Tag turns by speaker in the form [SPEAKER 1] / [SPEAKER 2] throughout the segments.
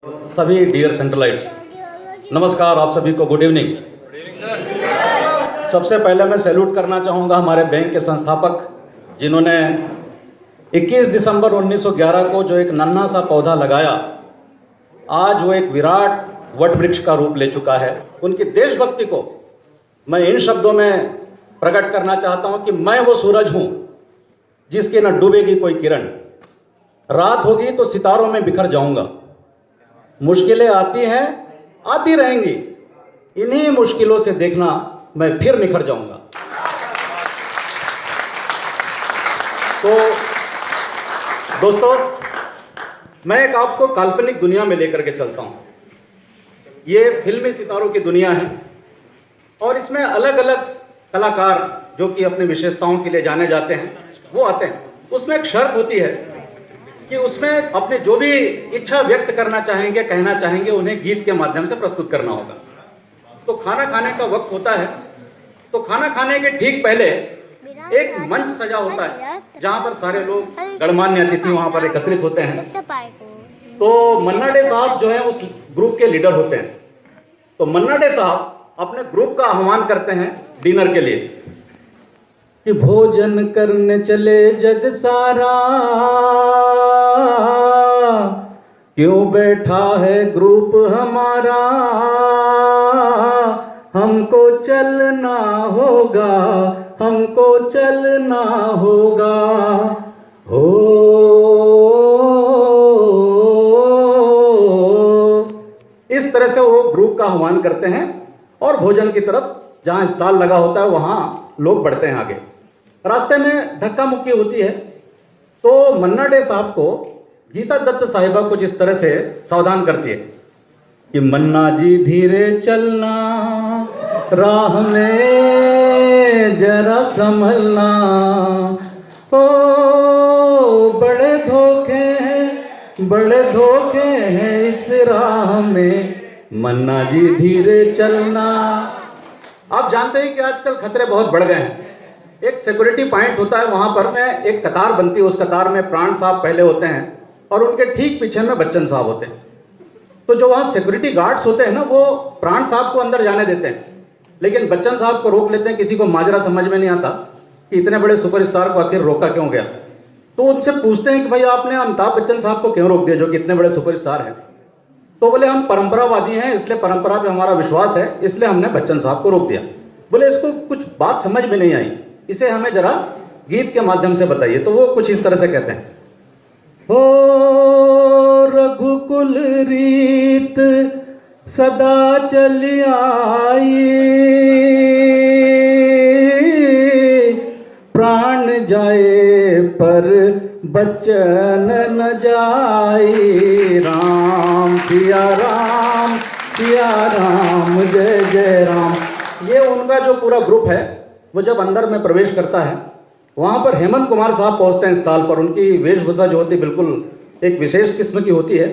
[SPEAKER 1] सभी डियर सेंट्रलाइट्स, नमस्कार। आप सभी को गुड इवनिंग। सबसे पहले मैं सैल्यूट करना चाहूँगा हमारे बैंक के संस्थापक, जिन्होंने 21 दिसंबर 1911 को जो एक नन्हा सा पौधा लगाया, आज वो एक विराट वट वृक्ष का रूप ले चुका है। उनकी देशभक्ति को मैं इन शब्दों में प्रकट करना चाहता हूँ कि मैं वो सूरज हूँ जिसकी न डूबेगी कोई किरण, रात होगी तो सितारों में बिखर जाऊँगा। मुश्किलें आती हैं, आती रहेंगी, इन्हीं मुश्किलों से देखना मैं फिर निखर जाऊंगा। तो दोस्तों, मैं एक आपको काल्पनिक दुनिया में लेकर के चलता हूं। ये फिल्मी सितारों की दुनिया है और इसमें अलग अलग कलाकार जो कि अपनी विशेषताओं के लिए जाने जाते हैं वो आते हैं। उसमें एक शर्त होती है कि उसमें अपने जो भी इच्छा व्यक्त करना चाहेंगे, कहना चाहेंगे, उन्हें गीत के माध्यम से प्रस्तुत करना होगा। तो खाना खाने का वक्त होता है, तो खाना खाने के ठीक पहले एक मंच सजा होता है जहां पर सारे लोग गणमान्य अतिथि वहां पर एकत्रित होते हैं। तो मन्ना डे साहब जो है उस ग्रुप के लीडर होते हैं। तो मन्ना डे साहब अपने ग्रुप का आह्वान करते हैं डिनर के लिए कि भोजन करने चले जग सारा, क्यों बैठा है ग्रुप हमारा, हमको चलना होगा, हमको चलना होगा। हो इस तरह से वो ग्रुप का आह्वान करते हैं और भोजन की तरफ जहां स्टॉल लगा होता है वहां लोग बढ़ते हैं आगे। रास्ते में धक्का मुक्की होती है तो मन्ना डे साहब को गीता दत्त साहिबा कुछ इस तरह से सावधान करती है कि मन्ना जी धीरे चलना, राह में जरा संभलना, ओ बड़े धोखे हैं इस राह में, मन्ना जी धीरे चलना। आप जानते हैं कि आजकल खतरे बहुत बढ़ गए हैं। एक सिक्योरिटी पॉइंट होता है, वहां पर में एक कतार बनती है, उस कतार में प्राण साहब पहले होते हैं और उनके ठीक पीछे में बच्चन साहब होते हैं। तो जो वहाँ सिक्योरिटी गार्ड्स होते हैं ना, वो प्राण साहब को अंदर जाने देते हैं, लेकिन बच्चन साहब को रोक लेते हैं। किसी को माजरा समझ में नहीं आता कि इतने बड़े सुपरस्टार को आखिर रोका क्यों गया। तो उनसे पूछते हैं कि भाई आपने अमिताभ बच्चन साहब को क्यों रोक दिया जो कि इतने बड़े सुपरस्टार हैं। तो बोले हम परंपरावादी हैं, इसलिए परंपरा पे हमारा विश्वास है, इसलिए हमने बच्चन साहब को रोक दिया। बोले इसको कुछ बात समझ में नहीं आई, इसे हमें जरा गीत के माध्यम से बताइए। तो वो कुछ इस तरह से कहते हैं, हो रघुकुल रीत सदा चली आई, प्राण जाए पर बच्चन न जाई, राम सिया राम जय जय राम। ये उनका जो पूरा ग्रुप है वो जब अंदर में प्रवेश करता है, वहाँ पर हेमंत कुमार साहब पहुँचते हैं स्टॉल पर। उनकी वेशभूषा जो होती है बिल्कुल एक विशेष किस्म की होती है।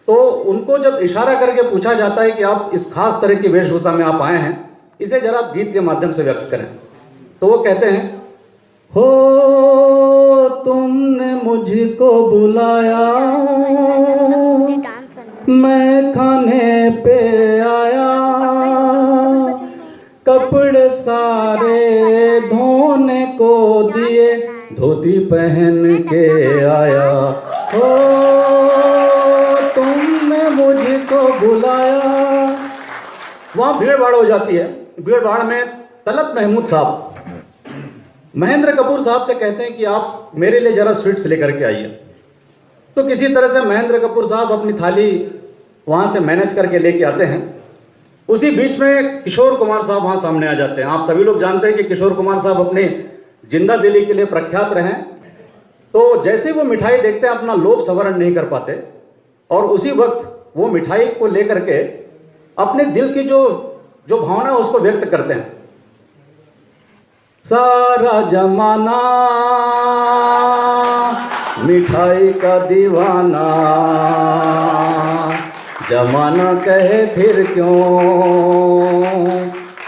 [SPEAKER 1] तो उनको जब इशारा करके पूछा जाता है कि आप इस खास तरह की वेशभूषा में आप आए हैं, इसे जरा आप गीत के माध्यम से व्यक्त करें। तो वो कहते हैं, हो तुमने मुझको बुलाया, मैं खाने पे आया, कपड़े सारे धोने को दिए, धोती पहन के आया, हो तुमने मुझको बुलाया। वहाँ भीड़ भाड़ हो जाती है। भीड़ भाड़ में तलत महमूद साहब महेंद्र कपूर साहब से कहते हैं कि आप मेरे लिए जरा स्वीट्स लेकर के आइए। तो किसी तरह से महेंद्र कपूर साहब अपनी थाली वहाँ से मैनेज करके लेके आते हैं। उसी बीच में किशोर कुमार साहब वहाँ सामने आ जाते हैं। आप सभी लोग जानते हैं कि किशोर कुमार साहब अपने जिंदा दिली के लिए प्रख्यात रहे। तो जैसे वो मिठाई देखते हैं अपना लोभ संवरण नहीं कर पाते और उसी वक्त वो मिठाई को लेकर के अपने दिल की जो भावना है उसको व्यक्त करते हैं। सारा जमाना मिठाई का दीवाना, जमाना कहे फिर क्यों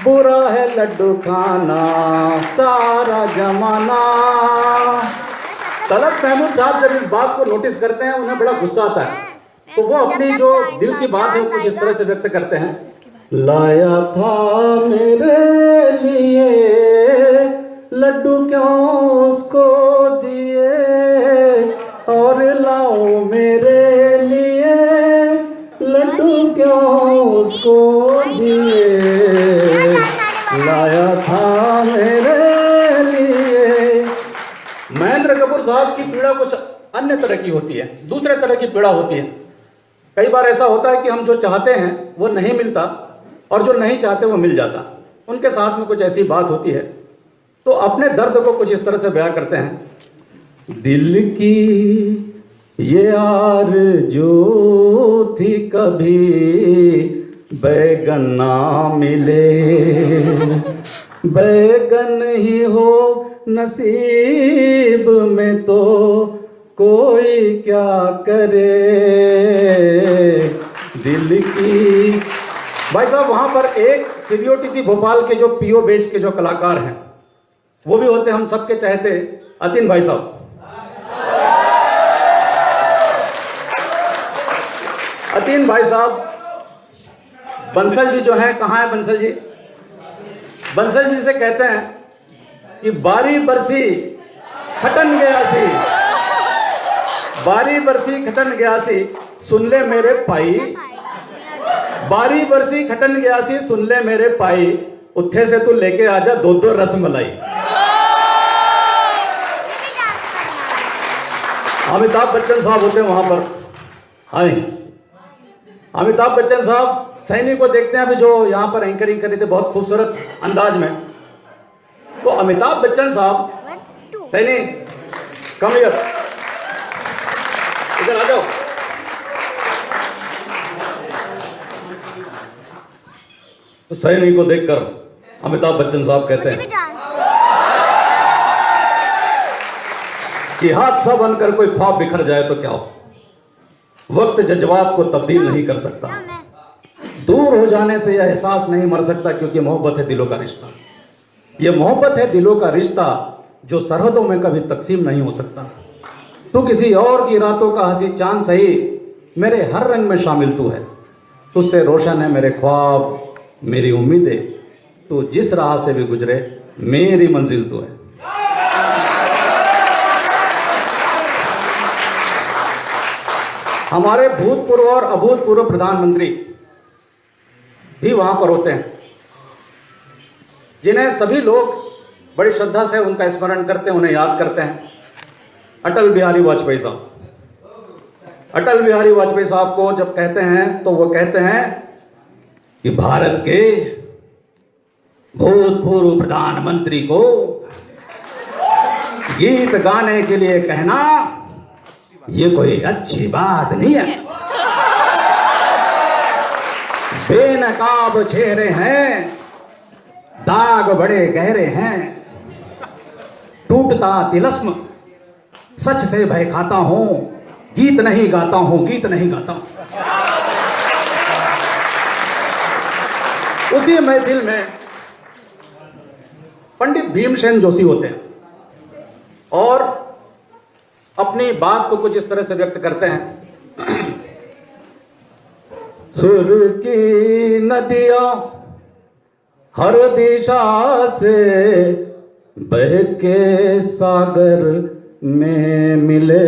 [SPEAKER 1] बुरा है लड्डू खाना, सारा जमाना। तलत महमूद साहब जब इस बात को नोटिस करते हैं उन्हें बड़ा गुस्सा आता है तो वो अपनी जो दिल की बात है वो कुछ इस तरह से व्यक्त करते हैं। लाया था मेरे लिए लड्डू क्यों उसको दिए, और लाओ मेरे लिए लड्डू क्यों उसको दिए, लाया था मेरे लिए। महेंद्र कपूर साहब की पीड़ा कुछ अन्य तरह की होती है, दूसरे तरह की पीड़ा होती है। कई बार ऐसा होता है कि हम जो चाहते हैं वो नहीं मिलता और जो नहीं चाहते वो मिल जाता। उनके साथ में कुछ ऐसी बात होती है, तो अपने दर्द को कुछ इस तरह से बयां करते हैं। दिल की ये आरज़ू थी कभी बैगन ना मिले, बैगन ही हो नसीब में तो कोई क्या करे। दिल की भाई साहब, वहां पर एक सीबीओटीसी भोपाल के जो पीओ बेच के जो कलाकार हैं वो भी होते हम सबके चाहते अतिन भाई साहब। अतिन भाई साहब, बंसल जी जो हैं, कहाँ है बंसल जी? बंसल जी से कहते हैं कि बारी बरसी खटन गया सी, बारी बरसी खटन गया सी सुन ले मेरे पाई, बारी बरसी खटन गया सी सुन ले मेरे पाई, उत्थे से तू लेके आजा दो दो रसमलाई। अमिताभ बच्चन साहब होते हैं वहां पर। आए अमिताभ बच्चन साहब सैनी को देखते हैं अभी, जो यहां पर एंकरिंग कर रहे थे बहुत खूबसूरत अंदाज में। तो अमिताभ बच्चन साहब, सैनी कम हियर, इधर आ जाओ। तो सैनी को देखकर अमिताभ बच्चन साहब कहते हैं कि हादसा बनकर कोई ख्वाब बिखर जाए तो क्या हो, वक्त जज्बात को तब्दील नहीं कर सकता, दूर हो जाने से यह एहसास नहीं मर सकता, क्योंकि मोहब्बत है दिलों का रिश्ता। यह मोहब्बत है दिलों का रिश्ता जो सरहदों में कभी तकसीम नहीं हो सकता। तू किसी और की रातों का हंसी चांद सही, मेरे हर रंग में शामिल तू है, तुझसे रोशन है मेरे ख्वाब मेरी उम्मीदें, तू जिस राह से भी गुजरे मेरी मंजिल तू है। हमारे भूतपूर्व और अभूतपूर्व प्रधानमंत्री भी वहां पर होते हैं, जिन्हें सभी लोग बड़ी श्रद्धा से उनका स्मरण करते हैं, उन्हें याद करते हैं। अटल बिहारी वाजपेयी साहब, अटल बिहारी वाजपेयी साहब को जब कहते हैं तो वो कहते हैं कि भारत के भूतपूर्व प्रधानमंत्री को गीत गाने के लिए कहना ये कोई अच्छी बात नहीं है। बेनकाब चेहरे हैं, दाग बड़े गहरे हैं, टूटता तिलस्म सच से भय खाता हूं, गीत नहीं गाता हूं, गीत नहीं गाता हूं। उसी महफिल में पंडित भीमसेन जोशी होते हैं और अपनी बात को कुछ इस तरह से व्यक्त करते हैं। सुर की नदियां हर दिशा से बह के सागर में मिले,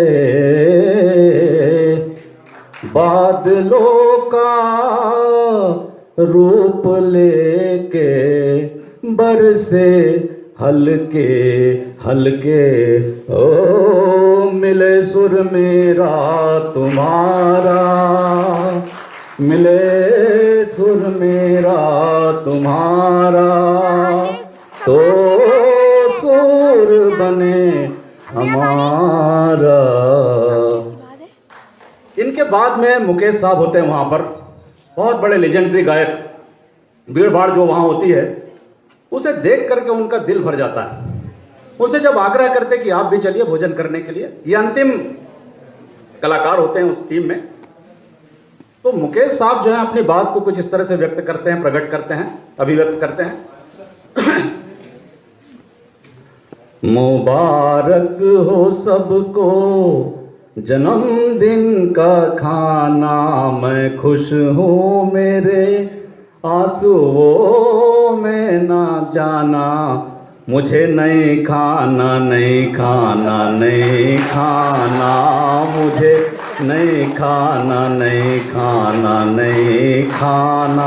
[SPEAKER 1] बादलों का रूप लेके बरसे हल्के हल्के, ओ मिले सुर मेरा तुम्हारा, मिले सुर मेरा तुम्हारा, तो सुर बने हमारा। इनके बाद में मुकेश साहब होते हैं वहां पर, बहुत बड़े लेजेंडरी गायक। भीड़ भाड़ जो वहां होती है उसे देख करके उनका दिल भर जाता है। उनसे जब आग्रह करते कि आप भी चलिए भोजन करने के लिए, ये अंतिम कलाकार होते हैं उस टीम में, तो मुकेश साहब जो है अपनी बात को कुछ इस तरह से व्यक्त करते हैं, प्रकट करते हैं, अभिव्यक्त करते हैं। मुबारक हो सबको जन्मदिन का खाना मैं खुश हूँ, मेरे आंसुओं में ना जाना, मुझे नहीं खाना, नहीं खाना, नहीं खाना, मुझे नहीं खाना, नहीं खाना, नहीं खाना।